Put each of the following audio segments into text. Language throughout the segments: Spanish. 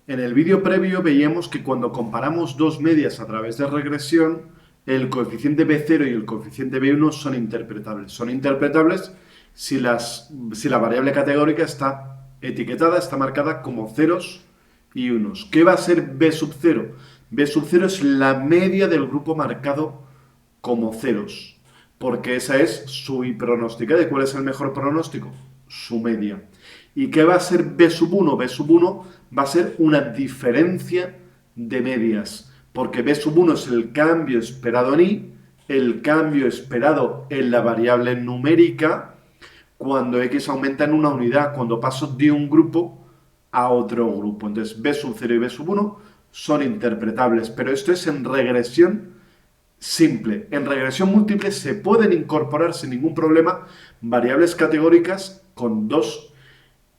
En el vídeo previo veíamos que cuando comparamos dos medias a través de regresión, el coeficiente B0 y el coeficiente B1 son interpretables. Son interpretables si la variable categórica está etiquetada, está marcada como ceros y unos. ¿Qué va a ser B sub 0? B sub 0 es la media del grupo marcado como ceros, porque esa es su pronóstica. ¿De cuál es el mejor pronóstico? Su media. ¿Y qué va a ser B sub 1? B sub 1 va a ser una diferencia de medias, porque B sub 1 es el cambio esperado en I, el cambio esperado en la variable numérica, cuando X aumenta en una unidad, cuando paso de un grupo a otro grupo. Entonces, B sub 0 y B sub 1 son interpretables, pero esto es en regresión simple. En regresión múltiple se pueden incorporar sin ningún problema variables categóricas con dos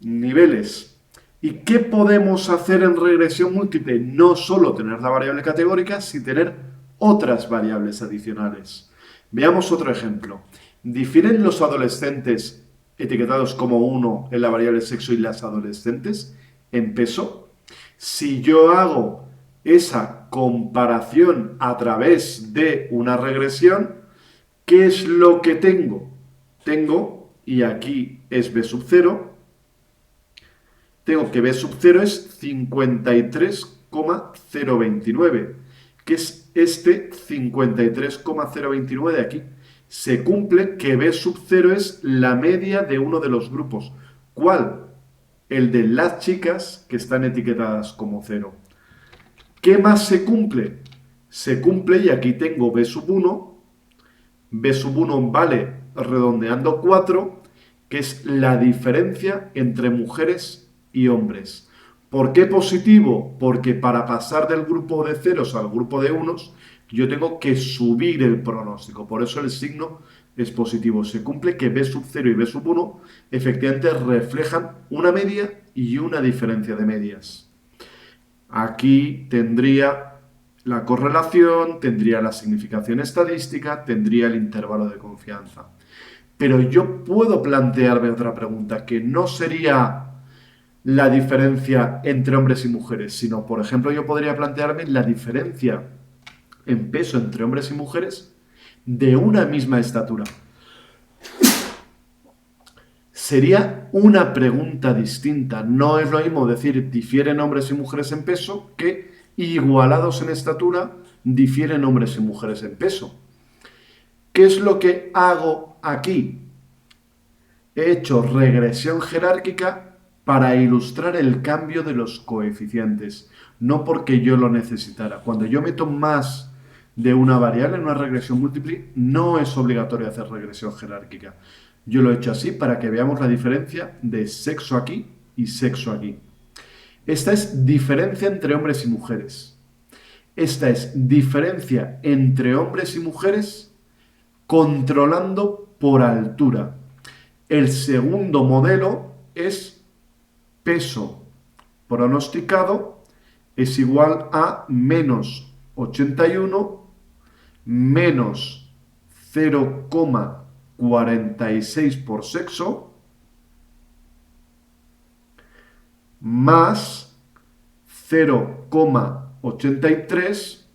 niveles. ¿Y qué podemos hacer en regresión múltiple? No solo tener la variable categórica, sino tener otras variables adicionales. Veamos otro ejemplo. ¿Difieren los adolescentes etiquetados como 1 en la variable sexo y las adolescentes en peso? Si yo hago esa comparación a través de una regresión, ¿qué es lo que tengo? Tengo, y aquí es B sub 0, tengo que B sub 0 es 53,029, que es este 53,029 de aquí. Se cumple que B sub 0 es la media de uno de los grupos. ¿Cuál? El de las chicas que están etiquetadas como 0. ¿Qué más se cumple? Se cumple, y aquí tengo B sub 1. B sub 1 vale, redondeando, 4, que es la diferencia entre mujeres y hombres. ¿Por qué positivo? Porque para pasar del grupo de ceros al grupo de unos, yo tengo que subir el pronóstico. Por eso el signo es positivo. Se cumple que B sub 0 y B sub 1 efectivamente reflejan una media y una diferencia de medias. Aquí tendría la correlación, tendría la significación estadística, tendría el intervalo de confianza. Pero yo puedo plantearme otra pregunta, que no sería la diferencia entre hombres y mujeres, sino, por ejemplo, yo podría plantearme la diferencia en peso entre hombres y mujeres de una misma estatura. Sería una pregunta distinta. No es lo mismo decir difieren hombres y mujeres en peso que igualados en estatura difieren hombres y mujeres en peso. ¿Qué es lo que hago aquí? He hecho regresión jerárquica para ilustrar el cambio de los coeficientes, no porque yo lo necesitara. Cuando yo meto más de una variable en una regresión múltiple, no es obligatorio hacer regresión jerárquica. Yo lo he hecho así para que veamos la diferencia de sexo aquí y sexo aquí. Esta es diferencia entre hombres y mujeres. Esta es diferencia entre hombres y mujeres controlando por altura. El segundo modelo es peso pronosticado es igual a menos 81 menos 0,46 por sexo más 0,83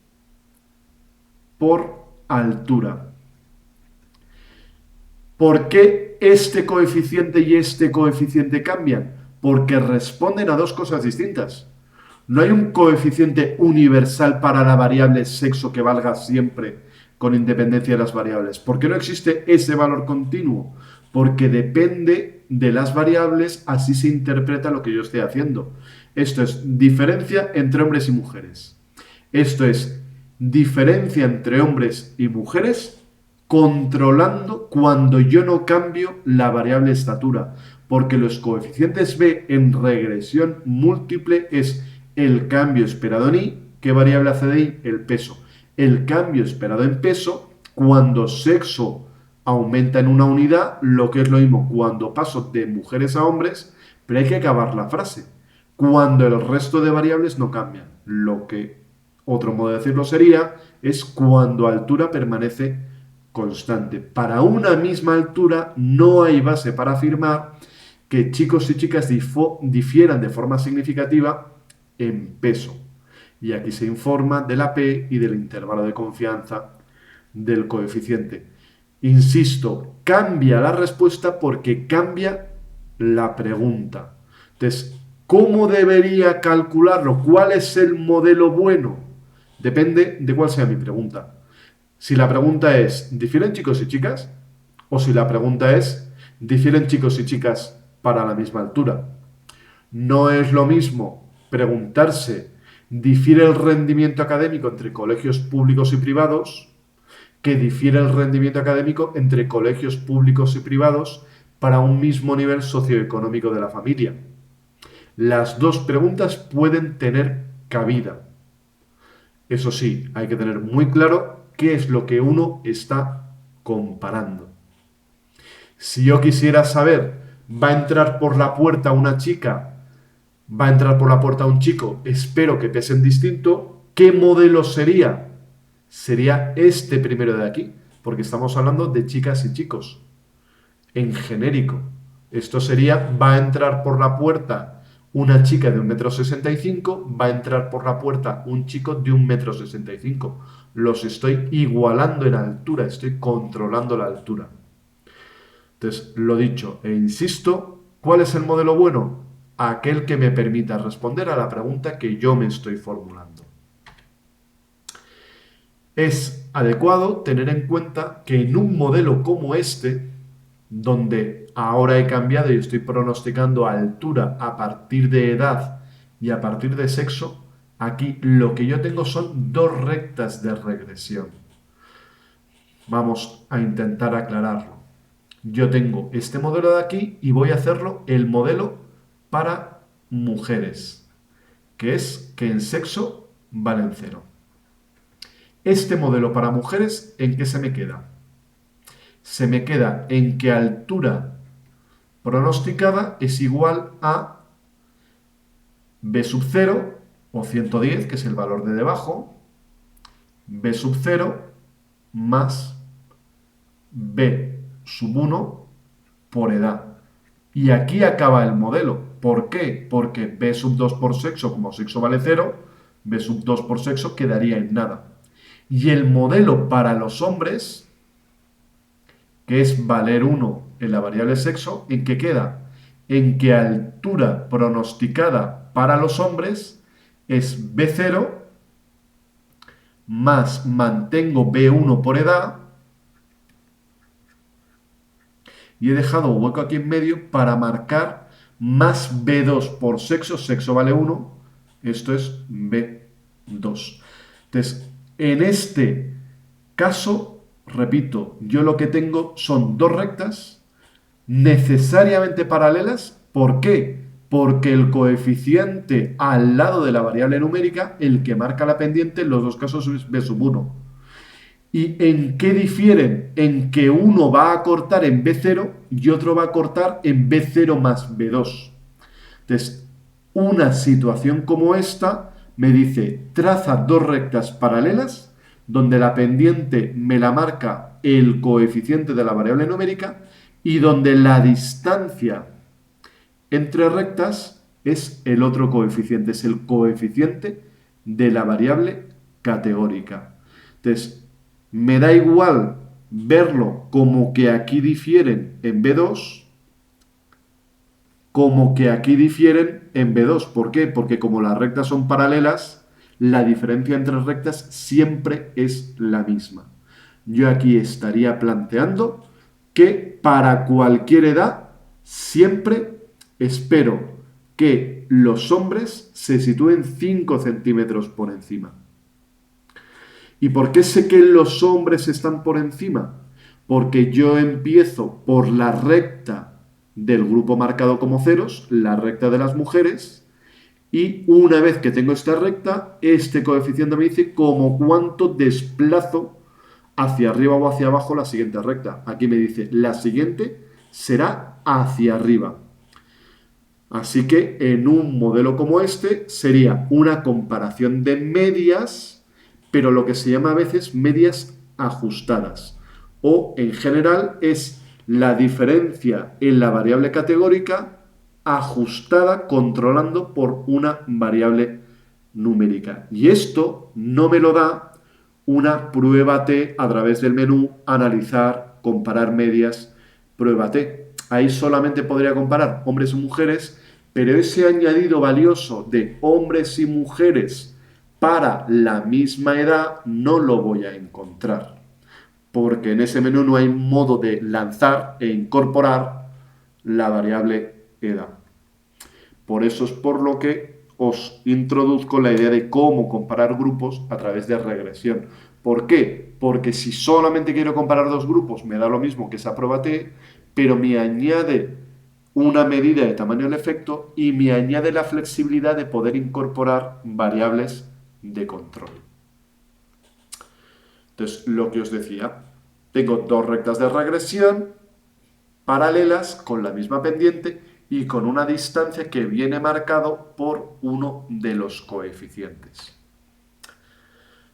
por altura. ¿Por qué este coeficiente y este coeficiente cambian? Porque responden a dos cosas distintas. No hay un coeficiente universal para la variable sexo que valga siempre con independencia de las variables. ¿Por qué no existe ese valor continuo? Porque depende de las variables, así se interpreta lo que yo estoy haciendo. Esto es diferencia entre hombres y mujeres. Esto es diferencia entre hombres y mujeres controlando cuando yo no cambio la variable estatura, porque los coeficientes B en regresión múltiple es el cambio esperado en I. ¿Qué variable hace de I? El peso. El cambio esperado en peso cuando sexo aumenta en una unidad, lo que es lo mismo cuando paso de mujeres a hombres, pero hay que acabar la frase. Cuando el resto de variables no cambian. Lo que, otro modo de decirlo sería, es cuando altura permanece constante. Para una misma altura no hay base para afirmar que chicos y chicas difieran de forma significativa en peso. Y aquí se informa de la P y del intervalo de confianza del coeficiente. Insisto, cambia la respuesta porque cambia la pregunta. Entonces, ¿cómo debería calcularlo? ¿Cuál es el modelo bueno? Depende de cuál sea mi pregunta. Si la pregunta es, ¿difieren chicos y chicas? O si la pregunta es, ¿difieren chicos y chicas para la misma altura? No es lo mismo preguntarse, ¿difiere el rendimiento académico entre colegios públicos y privados? Que difiere el rendimiento académico entre colegios públicos y privados para un mismo nivel socioeconómico de la familia. Las dos preguntas pueden tener cabida. Eso sí, hay que tener muy claro qué es lo que uno está comparando. Si yo quisiera saber, ¿va a entrar por la puerta una chica? ¿Va a entrar por la puerta un chico? Espero que pesen distinto. ¿Qué modelo sería? Sería este primero de aquí, porque estamos hablando de chicas y chicos, en genérico. Esto sería, va a entrar por la puerta una chica de 1,65 m, va a entrar por la puerta un chico de 1,65 m. Los estoy igualando en altura, estoy controlando la altura. Entonces, lo dicho, e insisto, ¿cuál es el modelo bueno? Aquel que me permita responder a la pregunta que yo me estoy formulando. Es adecuado tener en cuenta que en un modelo como este, donde ahora he cambiado y estoy pronosticando altura a partir de edad y a partir de sexo, aquí lo que yo tengo son dos rectas de regresión. Vamos a intentar aclararlo. Yo tengo este modelo de aquí y voy a hacerlo el modelo para mujeres, que es que en sexo valen 0. Este modelo para mujeres, ¿en qué se me queda? Se me queda en que altura pronosticada es igual a B sub 0 o 110, que es el valor de debajo, B sub 0 más B sub 1 por edad. Y aquí acaba el modelo. ¿Por qué? Porque B sub 2 por sexo, como sexo vale 0, B sub 2 por sexo quedaría en nada. Y el modelo para los hombres, que es valer 1 en la variable sexo, ¿en qué queda? En que altura pronosticada para los hombres es B0 más mantengo B1 por edad y he dejado un hueco aquí en medio para marcar más B2 por sexo, sexo vale 1, esto es B2. Entonces, en este caso, repito, yo lo que tengo son dos rectas necesariamente paralelas. ¿Por qué? Porque el coeficiente al lado de la variable numérica, el que marca la pendiente, en los dos casos es B sub 1. ¿Y en qué difieren? En que uno va a cortar en B0 y otro va a cortar en B0 más B2. Entonces, una situación como esta me dice, traza dos rectas paralelas donde la pendiente me la marca el coeficiente de la variable numérica y donde la distancia entre rectas es el otro coeficiente, es el coeficiente de la variable categórica. Entonces, me da igual verlo como que aquí difieren en B2, como que aquí difieren en B2. ¿Por qué? Porque como las rectas son paralelas, la diferencia entre rectas siempre es la misma. Yo aquí estaría planteando que para cualquier edad siempre espero que los hombres se sitúen 5 centímetros por encima. ¿Y por qué sé que los hombres están por encima? Porque yo empiezo por la recta del grupo marcado como ceros, la recta de las mujeres, y una vez que tengo esta recta, este coeficiente me dice como cuánto desplazo hacia arriba o hacia abajo la siguiente recta. Aquí me dice, la siguiente será hacia arriba. Así que en un modelo como este sería una comparación de medias, pero lo que se llama a veces medias ajustadas. O en general es la diferencia en la variable categórica ajustada, controlando por una variable numérica. Y esto no me lo da una prueba T a través del menú, analizar, comparar medias, prueba T. Ahí solamente podría comparar hombres y mujeres, pero ese añadido valioso de hombres y mujeres para la misma edad no lo voy a encontrar, porque en ese menú no hay modo de lanzar e incorporar la variable edad. Por eso es por lo que os introduzco la idea de cómo comparar grupos a través de regresión. ¿Por qué? Porque si solamente quiero comparar dos grupos, me da lo mismo que esa prueba T, pero me añade una medida de tamaño del efecto y me añade la flexibilidad de poder incorporar variables de control. Entonces, lo que os decía, tengo dos rectas de regresión paralelas con la misma pendiente y con una distancia que viene marcado por uno de los coeficientes.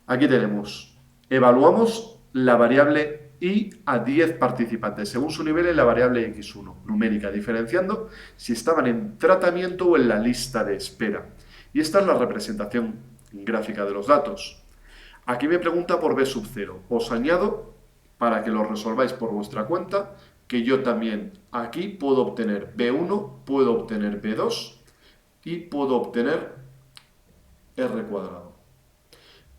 Aquí tenemos, evaluamos la variable y a 10 participantes según su nivel en la variable x1, numérica, diferenciando si estaban en tratamiento o en la lista de espera. Y esta es la representación gráfica de los datos. Aquí me pregunta por b sub 0. Os añado, para que lo resolváis por vuestra cuenta, que yo también aquí puedo obtener b1, puedo obtener b2 y puedo obtener r cuadrado.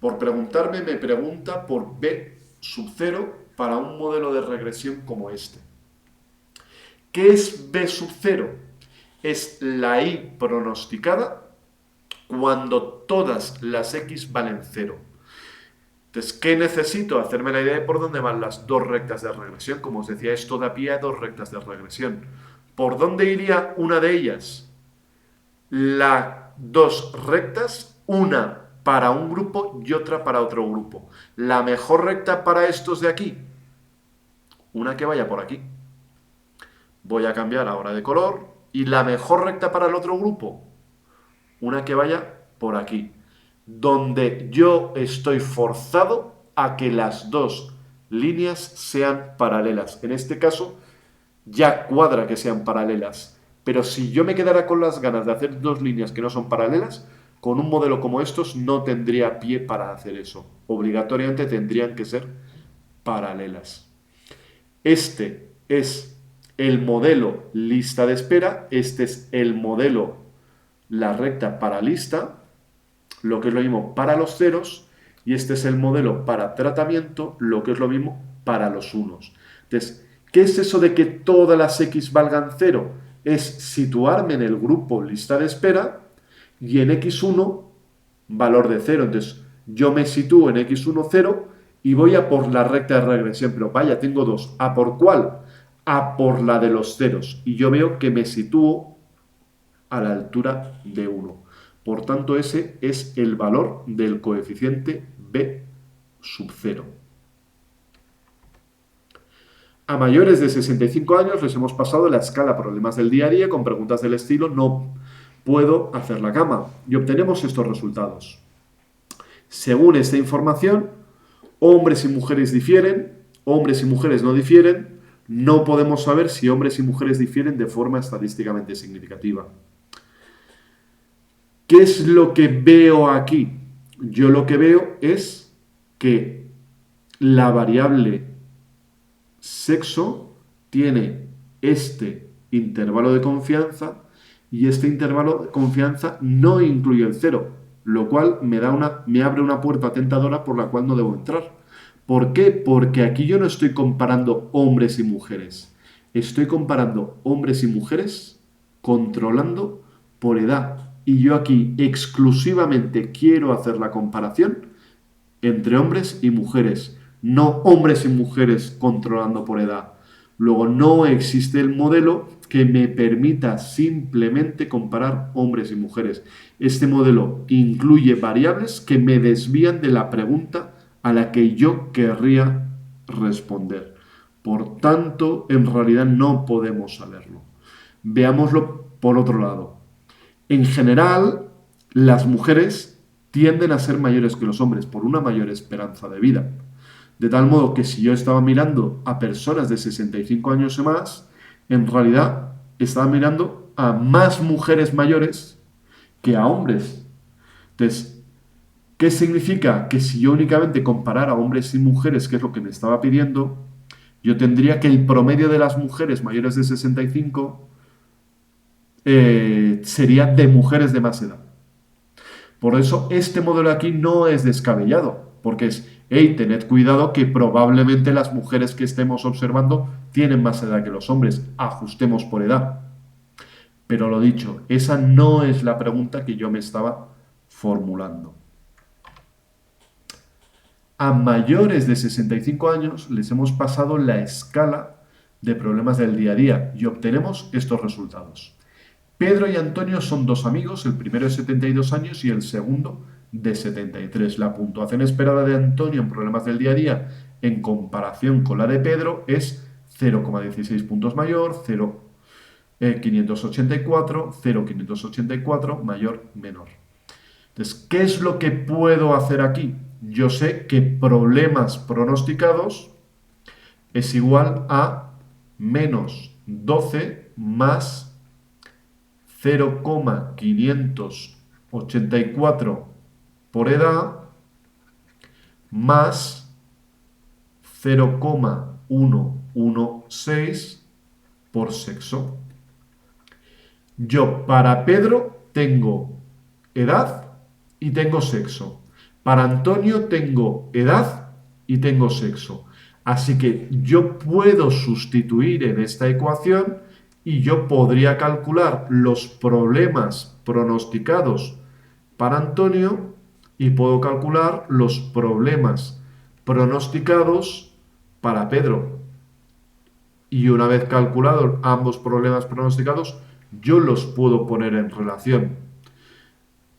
Por preguntarme, me pregunta por b sub 0 para un modelo de regresión como este. ¿Qué es b sub 0? Es la y pronosticada cuando todas las x valen 0. Entonces, ¿qué necesito? Hacerme la idea de por dónde van las dos rectas de regresión. Como os decía, esto da pie a dos rectas de regresión. ¿Por dónde iría una de ellas? Las dos rectas, una para un grupo y otra para otro grupo. La mejor recta para estos de aquí, una que vaya por aquí. Voy a cambiar ahora de color. Y la mejor recta para el otro grupo, una que vaya por aquí, donde yo estoy forzado a que las dos líneas sean paralelas. En este caso, ya cuadra que sean paralelas. Pero si yo me quedara con las ganas de hacer dos líneas que no son paralelas, con un modelo como estos no tendría pie para hacer eso. Obligatoriamente tendrían que ser paralelas. Este es el modelo lista de espera, este es el modelo la recta para lista, lo que es lo mismo para los ceros, y este es el modelo para tratamiento, lo que es lo mismo para los unos. Entonces, ¿qué es eso de que todas las x valgan 0? Es situarme en el grupo lista de espera y en x1 valor de 0. Entonces, yo me sitúo en x1, 0 y voy a por la recta de regresión. Pero vaya, tengo dos. ¿A por cuál? A por la de los ceros. Y yo veo que me sitúo a la altura de 1. Por tanto, ese es el valor del coeficiente b sub 0. A mayores de 65 años les hemos pasado la escala problemas del día a día con preguntas del estilo no puedo hacer la cama y obtenemos estos resultados. Según esta información, hombres y mujeres difieren, hombres y mujeres no difieren, no podemos saber si hombres y mujeres difieren de forma estadísticamente significativa. ¿Qué es lo que veo aquí? Yo lo que veo es que la variable sexo tiene este intervalo de confianza y este intervalo de confianza no incluye el 0, lo cual me abre una puerta tentadora por la cual no debo entrar. ¿Por qué? Porque aquí yo no estoy comparando hombres y mujeres. Estoy comparando hombres y mujeres controlando por edad. Y yo aquí exclusivamente quiero hacer la comparación entre hombres y mujeres, no hombres y mujeres controlando por edad. Luego no existe el modelo que me permita simplemente comparar hombres y mujeres. Este modelo incluye variables que me desvían de la pregunta a la que yo querría responder. Por tanto, en realidad no podemos saberlo. Veámoslo por otro lado. En general, las mujeres tienden a ser mayores que los hombres por una mayor esperanza de vida. De tal modo que si yo estaba mirando a personas de 65 años y más, en realidad estaba mirando a más mujeres mayores que a hombres. Entonces, ¿qué significa? Que si yo únicamente comparara hombres y mujeres, que es lo que me estaba pidiendo, yo tendría que el promedio de las mujeres mayores de 65 sería de mujeres de más edad. Por eso este modelo aquí no es descabellado, porque es, hey, tened cuidado que probablemente las mujeres que estemos observando tienen más edad que los hombres, ajustemos por edad. Pero lo dicho, esa no es la pregunta que yo me estaba formulando. A mayores de 65 años les hemos pasado la escala de problemas del día a día y obtenemos estos resultados. Pedro y Antonio son dos amigos, el primero de 72 años y el segundo de 73. La puntuación esperada de Antonio en problemas del día a día en comparación con la de Pedro es 0,16 puntos mayor, 0,584, 0,584 mayor, menor. Entonces, ¿qué es lo que puedo hacer aquí? Yo sé que problemas pronosticados es igual a menos 12 más 0,584 por edad más 0,116 por sexo. Yo para Pedro tengo edad y tengo sexo. Para Antonio tengo edad y tengo sexo. Así que yo puedo sustituir en esta ecuación y yo podría calcular los problemas pronosticados para Antonio y puedo calcular los problemas pronosticados para Pedro. Y una vez calculados ambos problemas pronosticados, yo los puedo poner en relación.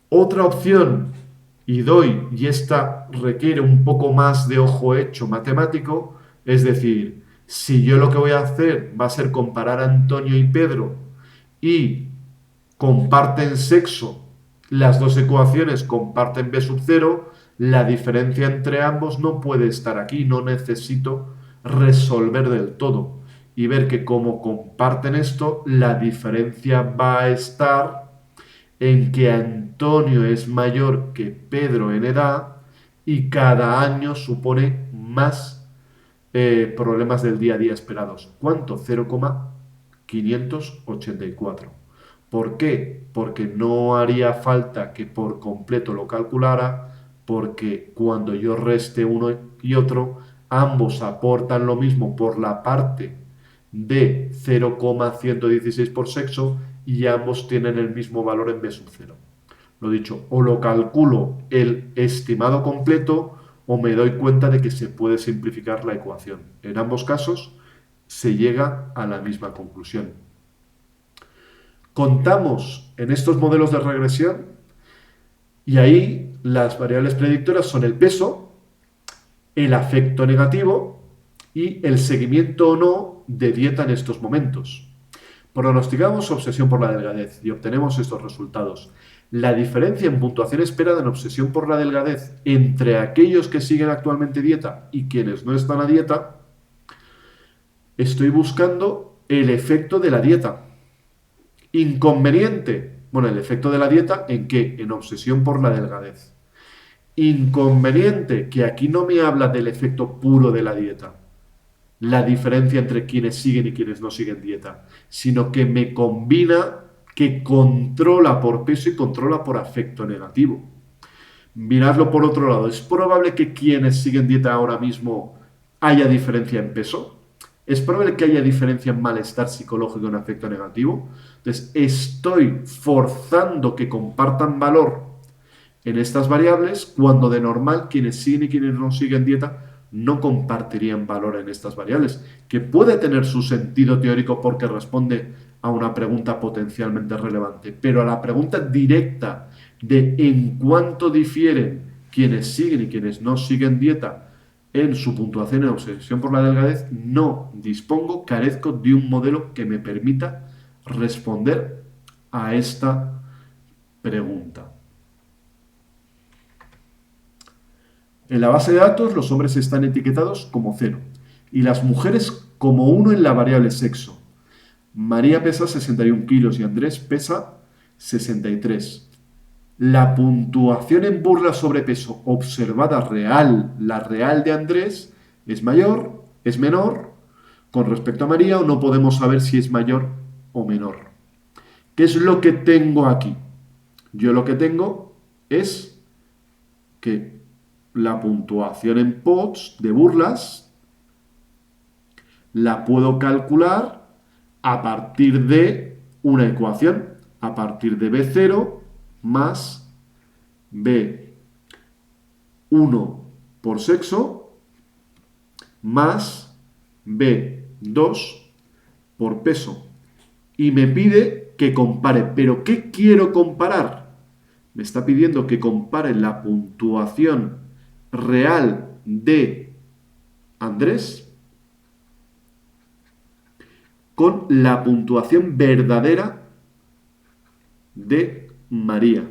Otra opción, y esta requiere un poco más de ojo hecho matemático, es decir, si yo lo que voy a hacer va a ser comparar a Antonio y Pedro y comparten sexo, las dos ecuaciones comparten B sub 0, la diferencia entre ambos no puede estar aquí, no necesito resolver del todo. Y ver que como comparten esto, la diferencia va a estar en que Antonio es mayor que Pedro en edad y cada año supone más problemas del día a día esperados. ¿Cuánto? 0,584. ¿Por qué? Porque no haría falta que por completo lo calculara, porque cuando yo reste uno y otro, ambos aportan lo mismo por la parte de 0,116 por sexo y ambos tienen el mismo valor en B sub 0. Lo dicho, o lo calculo el estimado completo o me doy cuenta de que se puede simplificar la ecuación. En ambos casos se llega a la misma conclusión. Contamos en estos modelos de regresión y ahí las variables predictoras son el peso, el afecto negativo y el seguimiento o no de dieta en estos momentos. Pronosticamos obsesión por la delgadez y obtenemos estos resultados. La diferencia en puntuación esperada en obsesión por la delgadez entre aquellos que siguen actualmente dieta y quienes no están a dieta, estoy buscando el efecto de la dieta. Inconveniente. Bueno, el efecto de la dieta, ¿en qué? En obsesión por la delgadez. Inconveniente, que aquí no me habla del efecto puro de la dieta, la diferencia entre quienes siguen y quienes no siguen dieta, sino que me combina, que controla por peso y controla por afecto negativo. Miradlo por otro lado, ¿es probable que quienes siguen dieta ahora mismo haya diferencia en peso? ¿Es probable que haya diferencia en malestar psicológico en afecto negativo? Entonces, estoy forzando que compartan valor en estas variables cuando de normal quienes siguen y quienes no siguen dieta no compartirían valor en estas variables, que puede tener su sentido teórico porque responde a una pregunta potencialmente relevante, pero a la pregunta directa de en cuánto difieren quienes siguen y quienes no siguen dieta en su puntuación en obsesión por la delgadez, no dispongo, carezco de un modelo que me permita responder a esta pregunta. En la base de datos, los hombres están etiquetados como 0 y las mujeres como 1 en la variable sexo. María pesa 61 kilos y Andrés pesa 63. La puntuación en burla sobre peso observada real, la real de Andrés, es mayor, es menor con respecto a María, o no podemos saber si es mayor o menor. ¿Qué es lo que tengo aquí? Yo lo que tengo es que la puntuación en POTS de burlas la puedo calcular a partir de una ecuación, a partir de B0 más B1 por sexo más B2 por peso. Y me pide que compare. ¿Pero qué quiero comparar? Me está pidiendo que compare la puntuación real de Andrés con la puntuación verdadera de María.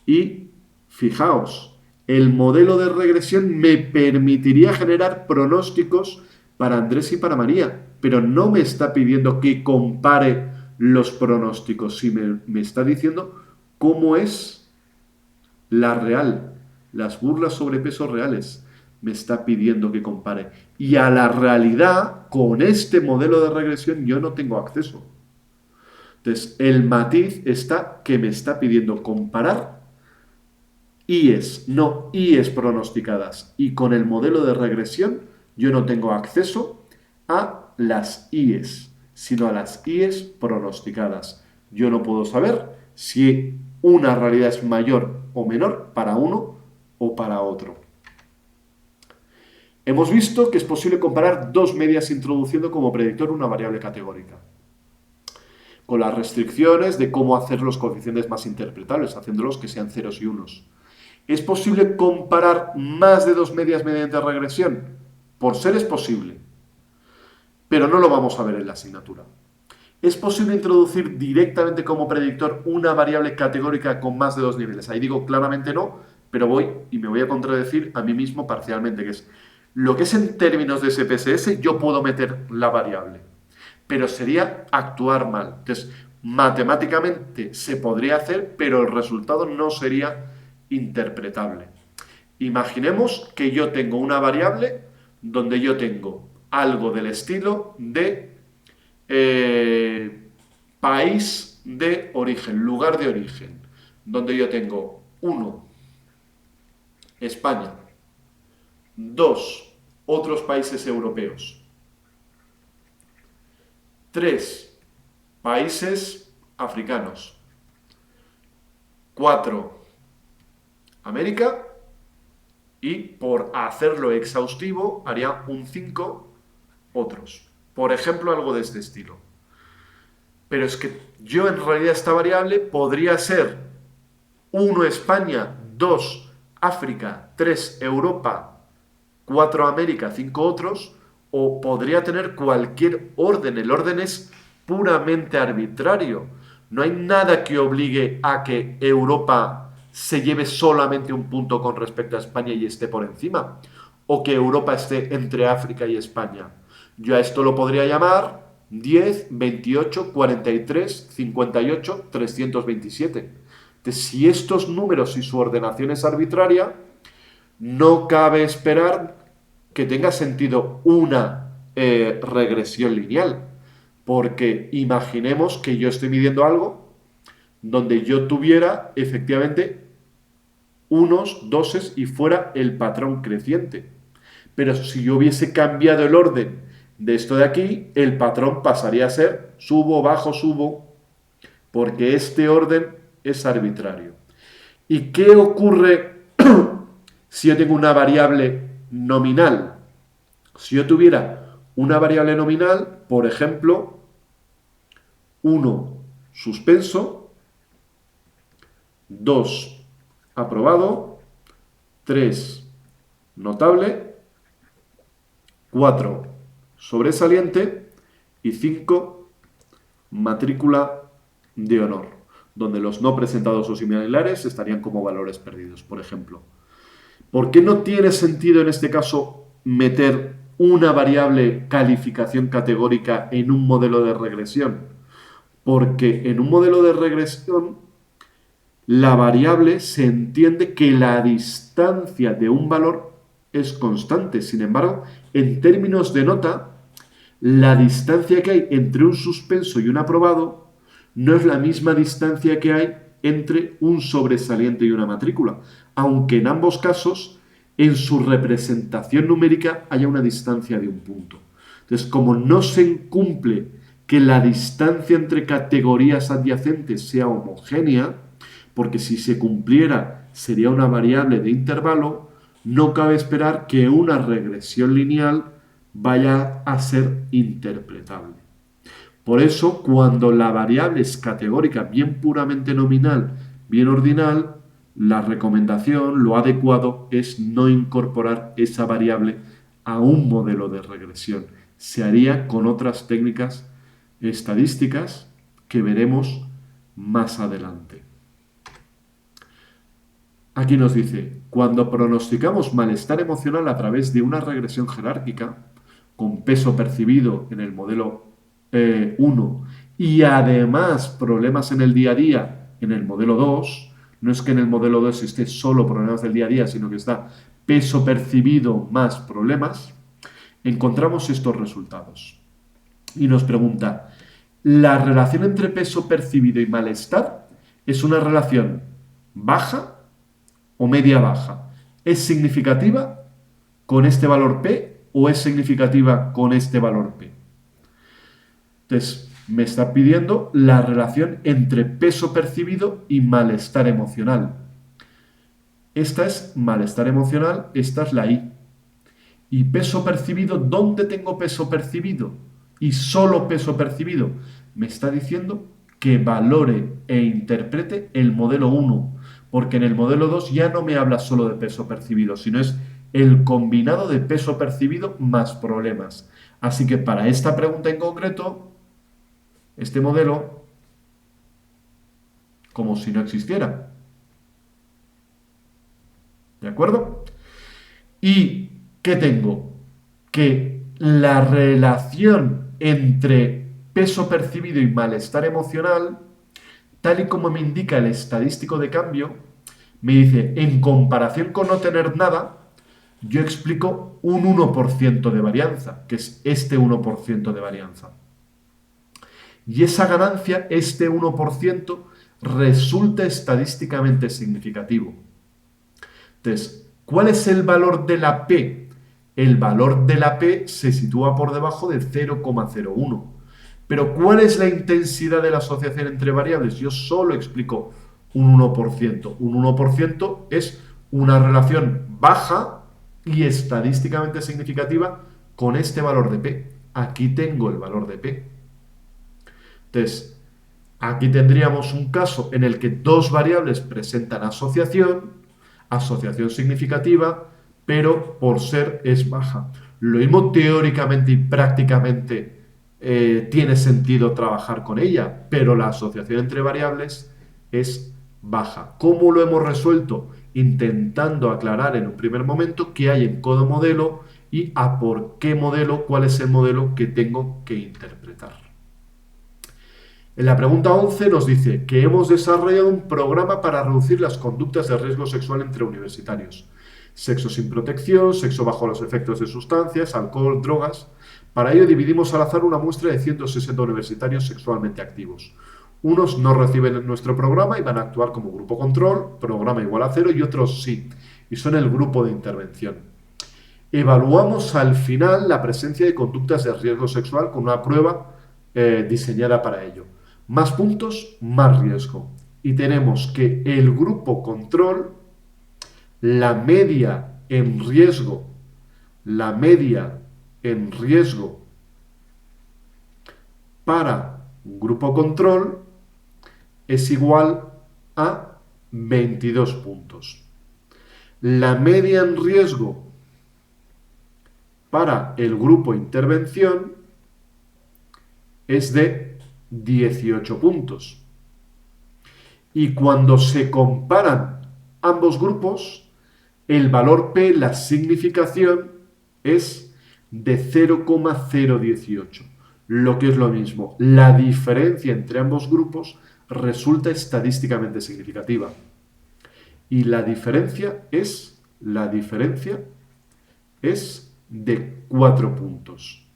Y fijaos, el modelo de regresión me permitiría generar pronósticos para Andrés y para María, pero no me está pidiendo que compare los pronósticos, sino me está diciendo cómo es la real, las burlas sobre pesos reales. Me está pidiendo que compare. Y a la realidad, con este modelo de regresión, yo no tengo acceso. Entonces, el matiz está que me está pidiendo comparar IES, no IES pronosticadas. Y con el modelo de regresión, yo no tengo acceso a las IES, sino a las IES pronosticadas. Yo no puedo saber si una realidad es mayor o menor para uno o para otro. Hemos visto que es posible comparar dos medias introduciendo como predictor una variable categórica, con las restricciones de cómo hacer los coeficientes más interpretables, haciéndolos que sean ceros y unos. ¿Es posible comparar más de dos medias mediante regresión? Por ser es posible, pero no lo vamos a ver en la asignatura. ¿Es posible introducir directamente como predictor una variable categórica con más de dos niveles? Ahí digo claramente no, pero voy y me voy a contradecir a mí mismo parcialmente, que es lo que es en términos de SPSS, yo puedo meter la variable, pero sería actuar mal. Entonces, matemáticamente se podría hacer, pero el resultado no sería interpretable. Imaginemos que yo tengo una variable donde yo tengo algo del estilo de país de origen, lugar de origen, donde yo tengo 1, España, 2, otros países europeos, 3, países africanos, 4, América, y por hacerlo exhaustivo haría un 5, otros. Por ejemplo, algo de este estilo. Pero es que yo en realidad esta variable podría ser 1 España, 2 África, 3 Europa, 4 América, 5 otros, o podría tener cualquier orden. El orden es puramente arbitrario. No hay nada que obligue a que Europa se lleve solamente un punto con respecto a España y esté por encima, o que Europa esté entre África y España. Yo a esto lo podría llamar 10, 28, 43, 58, 327. Entonces, si estos números y su ordenación es arbitraria, no cabe esperar que tenga sentido una regresión lineal. Porque imaginemos que yo estoy midiendo algo donde yo tuviera efectivamente unos, doses y fuera el patrón creciente. Pero si yo hubiese cambiado el orden de esto de aquí, el patrón pasaría a ser subo, bajo, subo, porque este orden es arbitrario. ¿Y qué ocurre si yo tengo una variable nominal? Si yo tuviera una variable nominal, por ejemplo, 1 suspenso, 2 aprobado, 3 notable, 4 sobresaliente y 5 matrícula de honor, donde los no presentados o similares estarían como valores perdidos, por ejemplo. ¿Por qué no tiene sentido en este caso meter una variable calificación categórica en un modelo de regresión? Porque en un modelo de regresión, la variable se entiende que la distancia de un valor es constante. Sin embargo, en términos de nota, la distancia que hay entre un suspenso y un aprobado no es la misma distancia que hay entre un sobresaliente y una matrícula, aunque en ambos casos, en su representación numérica, haya una distancia de un punto. Entonces, como no se cumple que la distancia entre categorías adyacentes sea homogénea, porque si se cumpliera sería una variable de intervalo, no cabe esperar que una regresión lineal vaya a ser interpretable. Por eso, cuando la variable es categórica, bien puramente nominal, bien ordinal, la recomendación, lo adecuado es no incorporar esa variable a un modelo de regresión. Se haría con otras técnicas estadísticas que veremos más adelante. Aquí nos dice, cuando pronosticamos malestar emocional a través de una regresión jerárquica, con peso percibido en el modelo 1 y además problemas en el día a día en el modelo 2, no es que en el modelo 2 esté solo problemas del día a día, sino que está peso percibido más problemas, encontramos estos resultados. Y nos pregunta, ¿la relación entre peso percibido y malestar es una relación baja o media baja? ¿Es significativa con este valor P o es significativa con este valor P? Entonces, me está pidiendo la relación entre peso percibido y malestar emocional. Esta es malestar emocional, esta es la I. Y peso percibido, ¿dónde tengo peso percibido? Y solo peso percibido. Me está diciendo que valore e interprete el modelo 1, porque en el modelo 2 ya no me habla solo de peso percibido, sino es el combinado de peso percibido más problemas. Así que para esta pregunta en concreto, este modelo, como si no existiera. ¿De acuerdo? ¿Y qué tengo? Que la relación entre peso percibido y malestar emocional, tal y como me indica el estadístico de cambio, me dice, en comparación con no tener nada, yo explico un 1% de varianza, que es este 1% de varianza. Y esa ganancia, este 1%, resulta estadísticamente significativo. Entonces, ¿cuál es el valor de la P? El valor de la P se sitúa por debajo de 0,01. Pero ¿cuál es la intensidad de la asociación entre variables? Yo solo explico un 1%. Un 1% es una relación baja y estadísticamente significativa con este valor de P. Aquí tengo el valor de P. Entonces, aquí tendríamos un caso en el que dos variables presentan asociación significativa, pero por ser es baja. Lo mismo teóricamente y prácticamente tiene sentido trabajar con ella, pero la asociación entre variables es baja. ¿Cómo lo hemos resuelto? Intentando aclarar en un primer momento qué hay en cada modelo y a por qué modelo, cuál es el modelo que tengo que interpretar. En la pregunta 11 nos dice que hemos desarrollado un programa para reducir las conductas de riesgo sexual entre universitarios. Sexo sin protección, sexo bajo los efectos de sustancias, alcohol, drogas. Para ello dividimos al azar una muestra de 160 universitarios sexualmente activos. Unos no reciben nuestro programa y van a actuar como grupo control, programa igual a 0, y otros sí, y son el grupo de intervención. Evaluamos al final la presencia de conductas de riesgo sexual con una prueba diseñada para ello. Más puntos, más riesgo. Y tenemos que el grupo control, la media en riesgo para un grupo control es igual a 22 puntos. La media en riesgo para el grupo intervención es de 18 puntos. Y cuando se comparan ambos grupos, el valor P, la significación, es de 0,018. Lo que es lo mismo, la diferencia entre ambos grupos resulta estadísticamente significativa. Y la diferencia es de 4 puntos.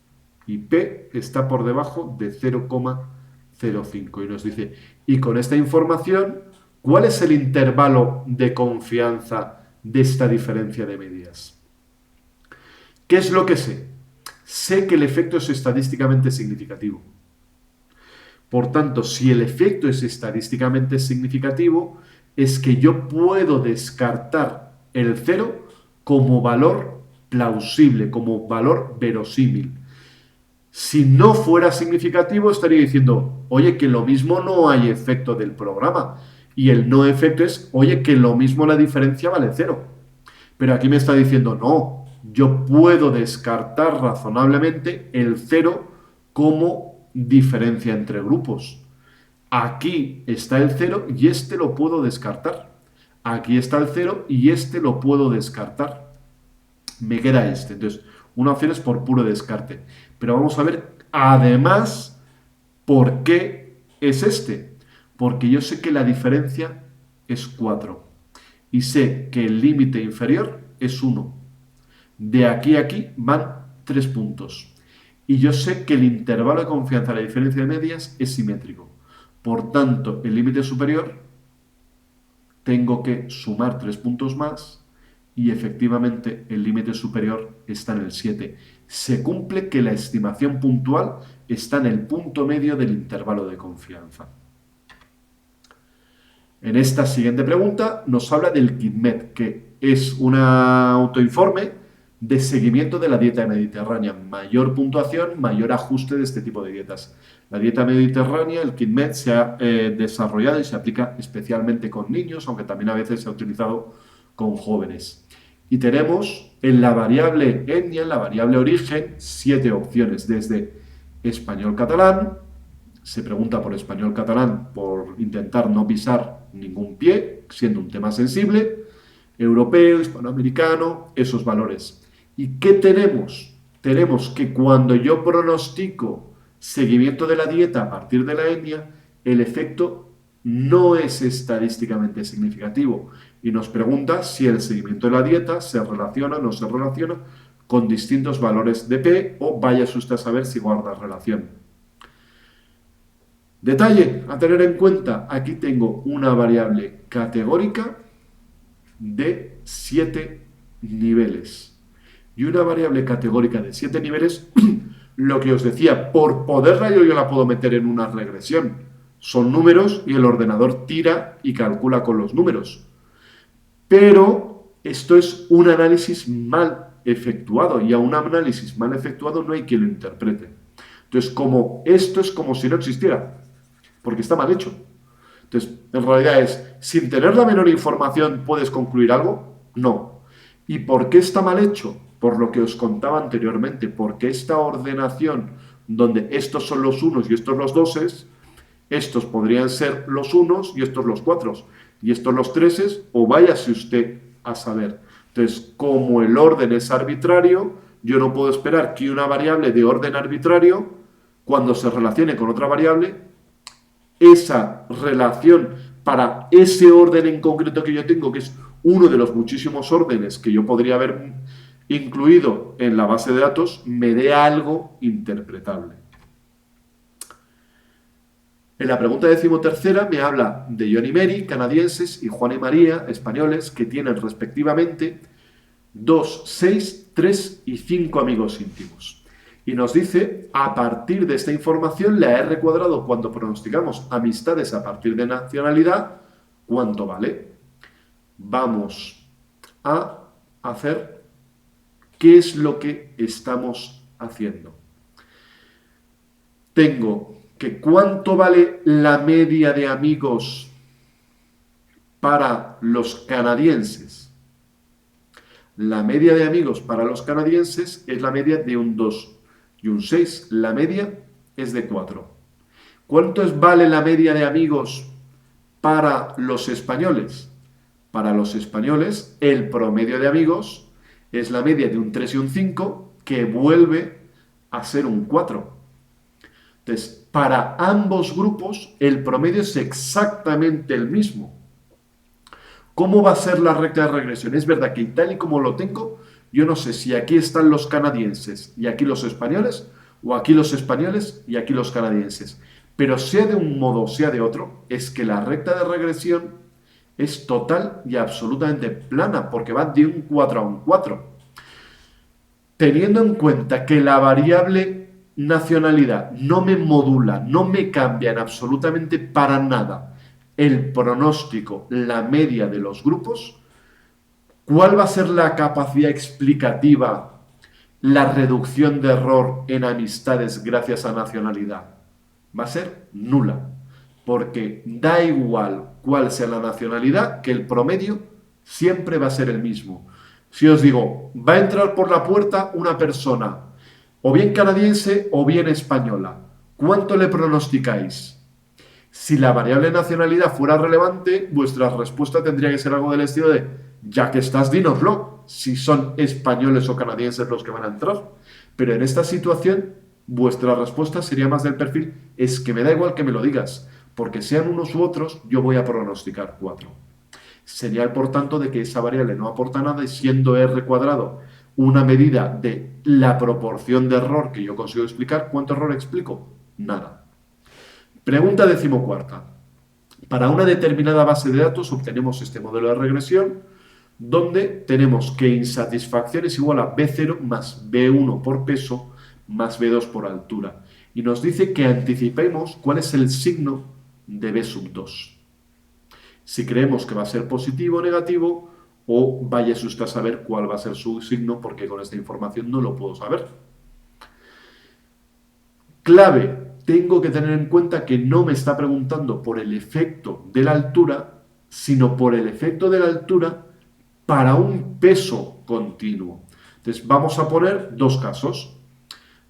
Y P está por debajo de 0,05. Y nos dice, y con esta información, ¿cuál es el intervalo de confianza de esta diferencia de medias? ¿Qué es lo que sé? Sé que el efecto es estadísticamente significativo. Por tanto, si el efecto es estadísticamente significativo, es que yo puedo descartar el 0 como valor plausible, como valor verosímil. Si no fuera significativo, estaría diciendo, oye, que lo mismo no hay efecto del programa. Y el no efecto es, oye, que lo mismo la diferencia vale 0. Pero aquí me está diciendo, no, yo puedo descartar razonablemente el 0 como diferencia entre grupos. Aquí está el 0 y este lo puedo descartar. Aquí está el 0 y este lo puedo descartar. Me queda este. Entonces, una opción es por puro descarte. Pero vamos a ver, además, ¿por qué es este? Porque yo sé que la diferencia es 4. Y sé que el límite inferior es 1. De aquí a aquí van 3 puntos. Y yo sé que el intervalo de confianza de la diferencia de medias es simétrico. Por tanto, el límite superior tengo que sumar 3 puntos más y efectivamente el límite superior está en el 7. Se cumple que la estimación puntual está en el punto medio del intervalo de confianza. En esta siguiente pregunta nos habla del KITMED, que es un autoinforme de seguimiento de la dieta mediterránea. Mayor puntuación, mayor ajuste de este tipo de dietas. La dieta mediterránea, el KITMED, se ha desarrollado y se aplica especialmente con niños, aunque también a veces se ha utilizado con jóvenes. Y tenemos en la variable etnia, en la variable origen, 7 opciones, desde español-catalán. Se pregunta por español-catalán por intentar no pisar ningún pie, siendo un tema sensible, europeo, hispanoamericano, esos valores. ¿Y qué tenemos? Tenemos que cuando yo pronostico seguimiento de la dieta a partir de la etnia, el efecto no es estadísticamente significativo y nos pregunta si el seguimiento de la dieta se relaciona o no se relaciona con distintos valores de P o vaya usted a saber si guarda relación. Detalle a tener en cuenta, aquí tengo una variable categórica de 7 niveles. Y una variable categórica de 7 niveles, lo que os decía, por poderla yo la puedo meter en una regresión. Son números y el ordenador tira y calcula con los números. Pero esto es un análisis mal efectuado y a un análisis mal efectuado no hay quien lo interprete. Entonces, como esto es como si no existiera, porque está mal hecho. Entonces, en realidad es, sin tener la menor información, ¿puedes concluir algo? No. ¿Y por qué está mal hecho? Por lo que os contaba anteriormente, porque esta ordenación, donde estos son los unos y estos los doses, estos podrían ser los unos y estos los cuatros, y estos los treses, o váyase usted a saber. Entonces, como el orden es arbitrario, yo no puedo esperar que una variable de orden arbitrario, cuando se relacione con otra variable, esa relación para ese orden en concreto que yo tengo, que es uno de los muchísimos órdenes que yo podría haber incluido en la base de datos, me dé algo interpretable. En la pregunta 13ª me habla de John y Mary, canadienses, y Juan y María, españoles, que tienen respectivamente 2, 6, 3 y 5 amigos íntimos. Y nos dice, a partir de esta información, la R cuadrado, cuando pronosticamos amistades a partir de nacionalidad, ¿cuánto vale? Vamos a hacer qué es lo que estamos haciendo. Tengo que cuánto vale la media de amigos para los canadienses. La media de amigos para los canadienses es la media de un 2 y un 6. La media es de 4. ¿Cuánto vale la media de amigos para los españoles? Para los españoles, el promedio de amigos es la media de un 3 y un 5 que vuelve a ser un 4. Entonces, para ambos grupos, el promedio es exactamente el mismo. ¿Cómo va a ser la recta de regresión? Es verdad que tal y como lo tengo, yo no sé si aquí están los canadienses y aquí los españoles, o aquí los españoles y aquí los canadienses. Pero sea de un modo o sea de otro, es que la recta de regresión es total y absolutamente plana, porque va de un 4 a un 4. Teniendo en cuenta que la variable nacionalidad no me modula, no me cambia en absolutamente para nada el pronóstico, la media de los grupos, ¿cuál va a ser la capacidad explicativa, la reducción de error en amistades gracias a nacionalidad? Va a ser nula, porque da igual cuál sea la nacionalidad, que el promedio siempre va a ser el mismo. Si os digo, va a entrar por la puerta una persona, o bien canadiense o bien española, ¿cuánto le pronosticáis? Si la variable nacionalidad fuera relevante, vuestra respuesta tendría que ser algo del estilo de, ya que estás, dínoslo, si son españoles o canadienses los que van a entrar. Pero en esta situación, vuestra respuesta sería más del perfil, es que me da igual que me lo digas, porque sean unos u otros, yo voy a pronosticar 4. Señal, por tanto, de que esa variable no aporta nada y siendo R cuadrado una medida de la proporción de error que yo consigo explicar, ¿cuánto error explico? Nada. Pregunta decimocuarta. Para una determinada base de datos obtenemos este modelo de regresión donde tenemos que insatisfacción es igual a B0 más B1 por peso más B2 por altura. Y nos dice que anticipemos cuál es el signo de B sub 2. Si creemos que va a ser positivo o negativo, o vaya usted a saber cuál va a ser su signo, porque con esta información no lo puedo saber. Clave, tengo que tener en cuenta que no me está preguntando por el efecto de la altura, sino por el efecto de la altura para un peso continuo. Entonces, vamos a poner dos casos.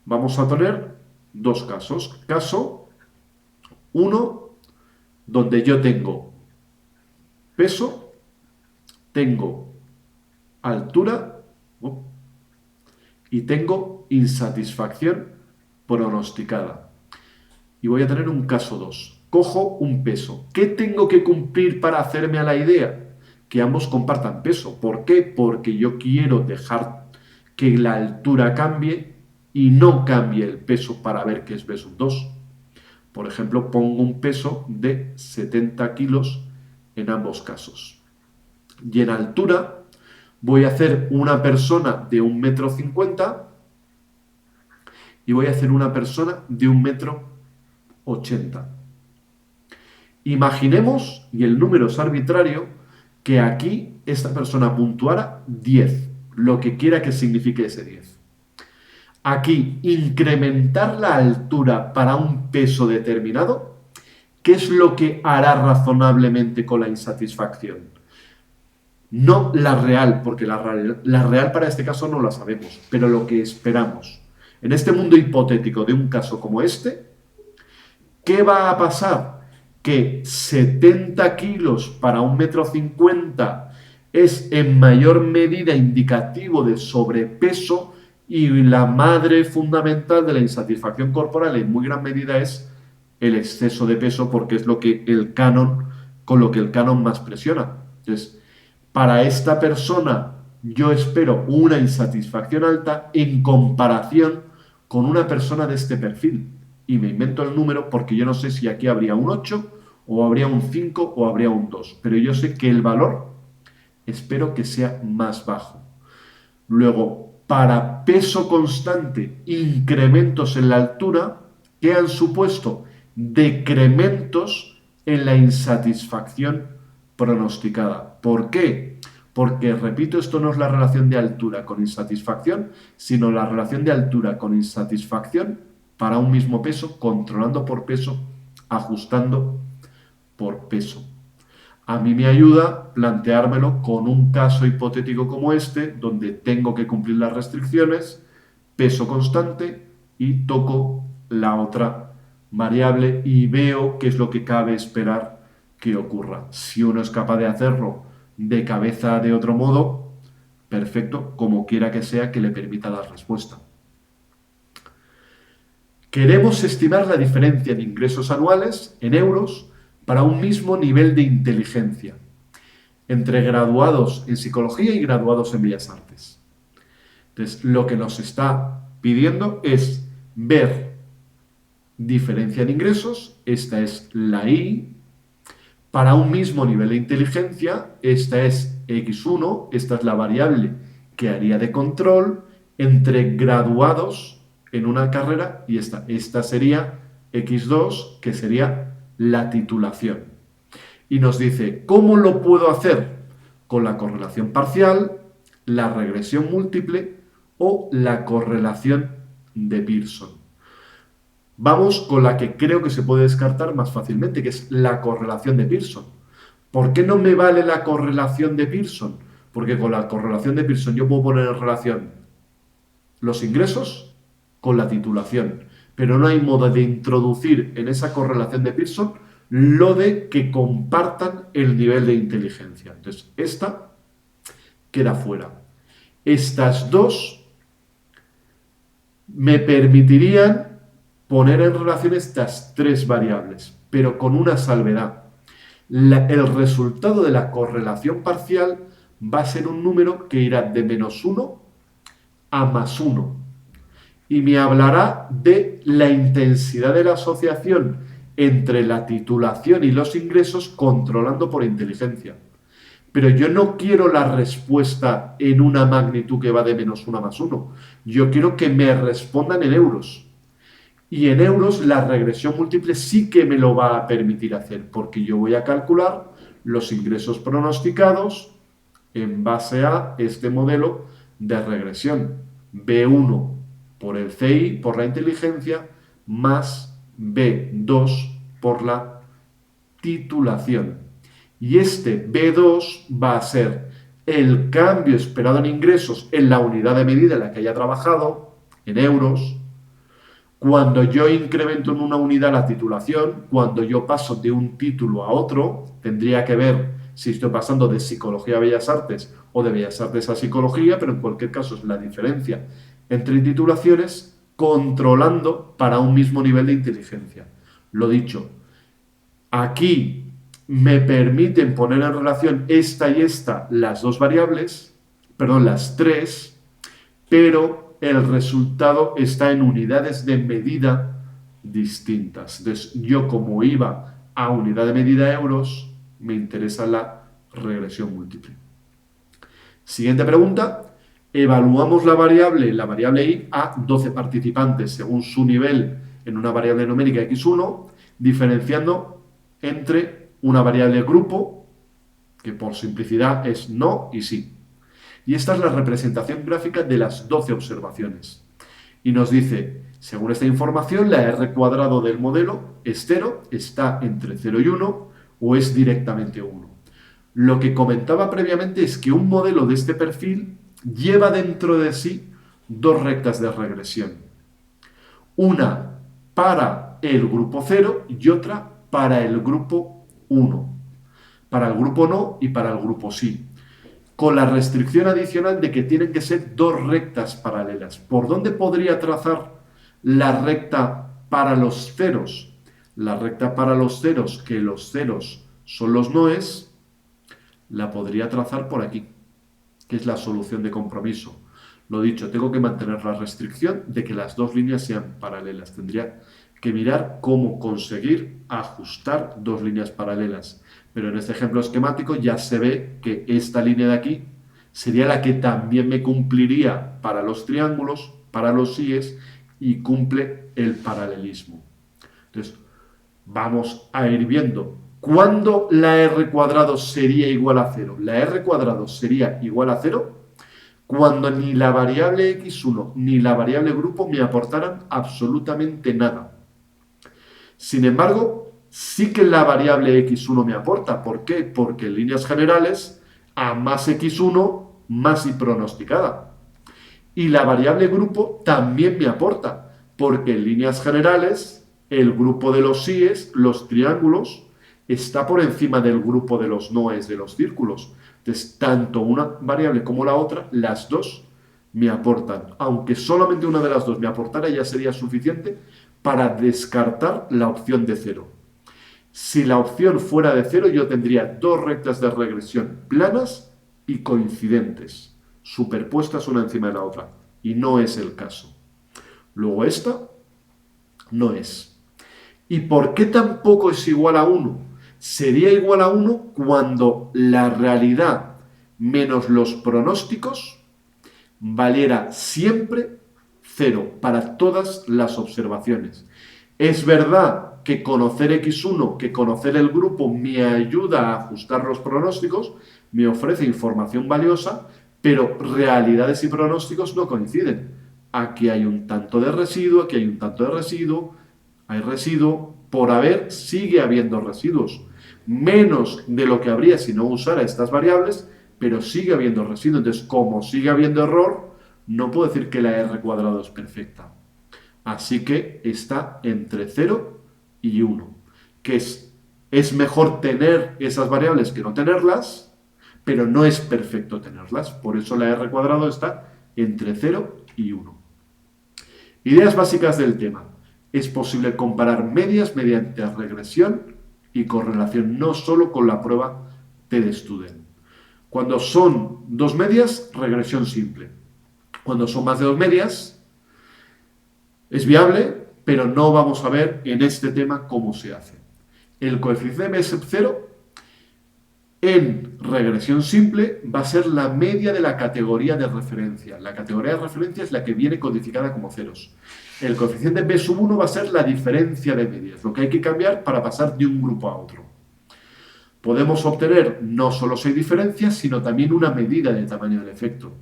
Vamos a poner dos casos. Caso 1, donde yo tengo peso, tengo altura y tengo insatisfacción pronosticada. Y voy a tener un caso 2. Cojo un peso. ¿Qué tengo que cumplir para hacerme a la idea? Que ambos compartan peso. ¿Por qué? Porque yo quiero dejar que la altura cambie y no cambie el peso para ver qué es B sub 2. Por ejemplo, pongo un peso de 70 kilos en ambos casos. Y en altura voy a hacer una persona de 1,50 m y voy a hacer una persona de 1,80 m. Imaginemos, y el número es arbitrario, que aquí esta persona puntuara 10, lo que quiera que signifique ese 10. Aquí, incrementar la altura para un peso determinado, ¿qué es lo que hará razonablemente con la insatisfacción? No la real, porque la real para este caso no la sabemos, pero lo que esperamos. En este mundo hipotético de un caso como este, ¿qué va a pasar? Que 70 kilos para 1,50 m es en mayor medida indicativo de sobrepeso y la madre fundamental de la insatisfacción corporal en muy gran medida es el exceso de peso porque es lo que el canon, con lo que el canon más presiona. Entonces, para esta persona yo espero una insatisfacción alta en comparación con una persona de este perfil. Y me invento el número porque yo no sé si aquí habría un 8 o habría un 5 o habría un 2. Pero yo sé que el valor espero que sea más bajo. Luego, para peso constante, incrementos en la altura que han supuesto decrementos en la insatisfacción pronosticada. ¿Por qué? Porque, repito, esto no es la relación de altura con insatisfacción, sino la relación de altura con insatisfacción para un mismo peso, controlando por peso, ajustando por peso. A mí me ayuda planteármelo con un caso hipotético como este, donde tengo que cumplir las restricciones, peso constante y toco la otra variable y veo qué es lo que cabe esperar que ocurra. Si uno es capaz de hacerlo de cabeza de otro modo, perfecto, como quiera que sea que le permita dar respuesta. Queremos estimar la diferencia en ingresos anuales en euros para un mismo nivel de inteligencia entre graduados en psicología y graduados en bellas artes. Entonces, lo que nos está pidiendo es ver diferencia en ingresos, esta es la I, para un mismo nivel de inteligencia, esta es X1, esta es la variable que haría de control entre graduados en una carrera y esta sería X2, que sería la titulación. Y nos dice, ¿cómo lo puedo hacer? Con la correlación parcial, la regresión múltiple o la correlación de Pearson. Vamos con la que creo que se puede descartar más fácilmente, que es la correlación de Pearson. ¿Por qué no me vale la correlación de Pearson? Porque con la correlación de Pearson yo puedo poner en relación los ingresos con la titulación, pero no hay modo de introducir en esa correlación de Pearson lo de que compartan el nivel de inteligencia. Entonces, esta queda fuera. Estas dos me permitirían poner en relación estas tres variables, pero con una salvedad. El resultado de la correlación parcial va a ser un número que irá de -1 a +1 y me hablará de la intensidad de la asociación entre la titulación y los ingresos controlando por inteligencia. Pero yo no quiero la respuesta en una magnitud que va de -1 a +1. Yo quiero que me respondan en euros. Y en euros la regresión múltiple sí que me lo va a permitir hacer, porque yo voy a calcular los ingresos pronosticados en base a este modelo de regresión. B1 por el CI, por la inteligencia, más B2 por la titulación. Y este B2 va a ser el cambio esperado en ingresos en la unidad de medida en la que haya trabajado, en euros. Cuando yo incremento en una unidad la titulación, cuando yo paso de un título a otro, tendría que ver si estoy pasando de psicología a bellas artes o de bellas artes a psicología, pero en cualquier caso es la diferencia entre titulaciones controlando para un mismo nivel de inteligencia. Lo dicho, aquí me permiten poner en relación esta y esta, las dos variables, perdón, las tres, pero el resultado está en unidades de medida distintas. Entonces, yo como iba a unidad de medida euros, me interesa la regresión múltiple. Siguiente pregunta. Evaluamos la variable I a 12 participantes según su nivel en una variable numérica X1, diferenciando entre una variable grupo, que por simplicidad es no y sí. Y esta es la representación gráfica de las 12 observaciones. Y nos dice, según esta información, la R cuadrado del modelo es 0, está entre 0 y 1 o es directamente 1. Lo que comentaba previamente es que un modelo de este perfil lleva dentro de sí dos rectas de regresión. Una para el grupo 0 y otra para el grupo 1. Para el grupo no y para el grupo sí. Con la restricción adicional de que tienen que ser dos rectas paralelas. ¿Por dónde podría trazar la recta para los ceros? La recta para los ceros, que los ceros son los noes, la podría trazar por aquí, que es la solución de compromiso. Lo dicho, tengo que mantener la restricción de que las dos líneas sean paralelas. Tendría que mirar cómo conseguir ajustar dos líneas paralelas. Pero en este ejemplo esquemático ya se ve que esta línea de aquí sería la que también me cumpliría para los triángulos, para los síes, y cumple el paralelismo. Entonces, vamos a ir viendo cuándo la R cuadrado sería igual a 0. La R cuadrado sería igual a 0 cuando ni la variable X1 ni la variable grupo me aportaran absolutamente nada. Sin embargo, sí que la variable X1 me aporta. ¿Por qué? Porque en líneas generales, a más X1, más y pronosticada. Y la variable grupo también me aporta, porque en líneas generales, el grupo de los síes, los triángulos, está por encima del grupo de los noes de los círculos. Entonces, tanto una variable como la otra, las dos me aportan. Aunque solamente una de las dos me aportara, ya sería suficiente para descartar la opción de 0. Si la opción fuera de 0, yo tendría dos rectas de regresión planas y coincidentes, superpuestas una encima de la otra. Y no es el caso. Luego esta no es. ¿Y por qué tampoco es igual a 1? Sería igual a 1 cuando la realidad menos los pronósticos valiera siempre 0 para todas las observaciones. Es verdad que conocer X1, que conocer el grupo me ayuda a ajustar los pronósticos, me ofrece información valiosa, pero realidades y pronósticos no coinciden. Aquí hay un tanto de residuo, aquí hay un tanto de residuo, hay residuo, por haber sigue habiendo residuos, menos de lo que habría si no usara estas variables, pero sigue habiendo residuo. Entonces, como sigue habiendo error, no puedo decir que la R cuadrado es perfecta. Así que está entre 0 y 1, que es mejor tener esas variables que no tenerlas, pero no es perfecto tenerlas. Por eso la R cuadrado está entre 0 y 1. Ideas básicas del tema. Es posible comparar medias mediante regresión y correlación, no solo con la prueba TD-Student. Cuando son dos medias, regresión simple. Cuando son más de dos medias, es viable, pero no vamos a ver en este tema cómo se hace. El coeficiente de sub 0 en regresión simple va a ser la media de la categoría de referencia. La categoría de referencia es la que viene codificada como ceros. El coeficiente B sub 1 va a ser la diferencia de medias, lo que hay que cambiar para pasar de un grupo a otro. Podemos obtener no solo 6 diferencias, sino también una medida del tamaño del efecto.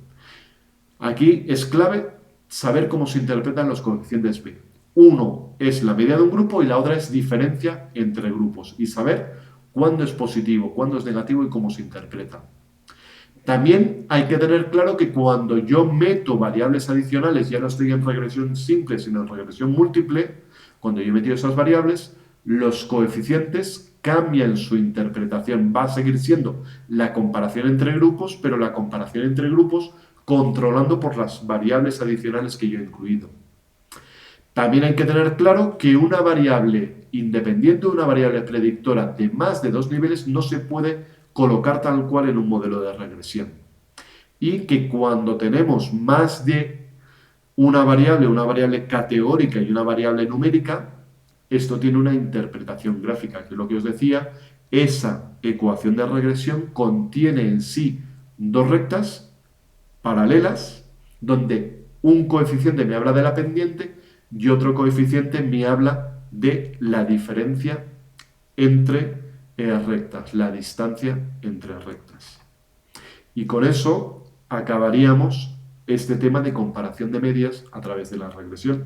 Aquí es clave saber cómo se interpretan los coeficientes B. Uno es la media de un grupo y la otra es diferencia entre grupos. Y saber cuándo es positivo, cuándo es negativo y cómo se interpreta. También hay que tener claro que cuando yo meto variables adicionales, ya no estoy en regresión simple, sino en regresión múltiple, cuando yo he metido esas variables, los coeficientes cambian su interpretación. Va a seguir siendo la comparación entre grupos, pero la comparación entre grupos controlando por las variables adicionales que yo he incluido. También hay que tener claro que una variable independiente, una variable predictora de más de dos niveles no se puede colocar tal cual en un modelo de regresión. Y que cuando tenemos más de una variable categórica y una variable numérica, esto tiene una interpretación gráfica, que es lo que os decía, esa ecuación de regresión contiene en sí dos rectas paralelas, donde un coeficiente me habla de la pendiente y otro coeficiente me habla de la diferencia entre rectas, la distancia entre rectas. Y con eso acabaríamos este tema de comparación de medias a través de la regresión.